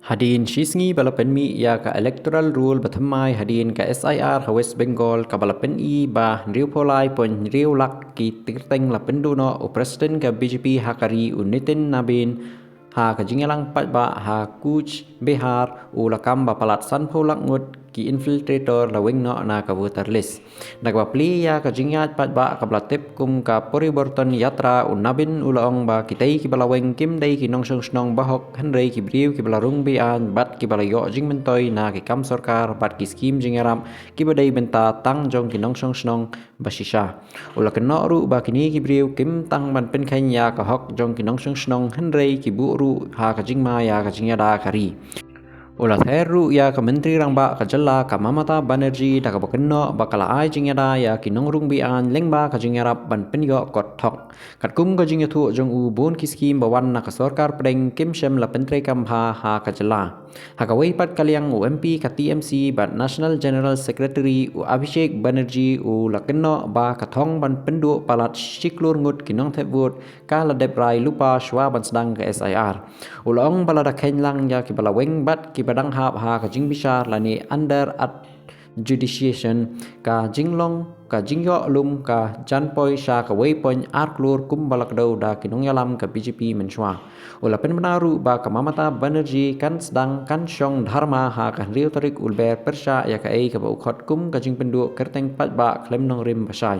Hadin shisngi balapen mi ya ka electoral rule bathamai hadin ka SIR ha West Bengal ka balapen I ba riu polai pon riu lak ki tirteng lapen duno o president ka BJP hakari unitin nabin ha ka jingalang pat ba ha kuch Bihar u lakam ba palat san pholak ngut ki infiltrator lawing no na ka voter list nagwa pli ya ka jingat pat ba ka blatep kum ka poriborton yatra unabin ulong ba kitay ki balaweng kim dai ki nong song snong bahok hanrei ki briu ki balarung bi an bat ki balayo jing mentoy na ki kam sarkar bat ki skim jingaram ki badai benta tang jong ki nong song snong basisha ulakan no ru ba kini ki briu kim tang ban pen khan ya ka hok jong ki nong song snong hanrei ki bu ru ha ka jingma ya ka jingada kari Ulat heru ya ke menteri rangba ke jela ke Mamata Banerjee dak bakenno bakala ai jingada ya kinongrung bian lengba ke jingarap ban penyo kot thok kat kum ke jingatu jong u bon kiskim bawan na ke sarkar pedeng kim shem la pentri kamha ha ke jela ha ka wei pat kaliang UMP ka TMC ban National General Secretary u Abhishek Banerjee u lakenno ba ka thong ban pendu palat siklur ngut kinong thebut ka la deprai lupa shwa ban sedang ke SIR ulong balada khenlang ya ki balaweng bat ki badang hap ha ka jing bishar lani under at judiciation ka jinglong ka jingyo lum ka janpoi sha ka waypoint arklur kumbalak do da kinong yalam ka BJP menshwa ula pen menaru ba ka Mamata Banerjee kan sedang kan syong dharma ha ka riu tarik ulber persha ya ka ei ka ba ukhot kum ka jing pendu kerteng pat ba klem nong rim basai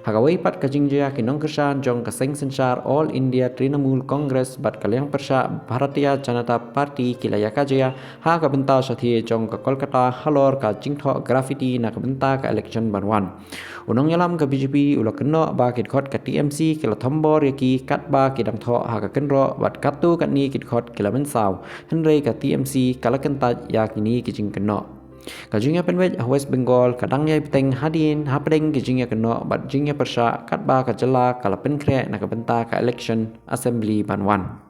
ha ka way pat ka jing ja kinong kersan jong ka seng sensar All India Trinamool Congress bat kalyang persha Bharatiya Janata Party kilaya ka jaya ha ka benta sathi jong ka Kolkata halor ka jingtho graffiti na ka benta ka election banwan unong yalam ka BJP ula kenno ba kit khot ka TMC kila thombor yaki kat ba ki dang tho ha ka kenro wat katu kat ni kit khot kila men saw henrei ka TMC kala kentat ya kini ki jing kenno ka jingya penwet West Bengal kadang yai peteng hadin ha pedeng ki jingya kenno bat jingya persha kat ba ka jela kala pen kre na ka benta ka election assembly banwan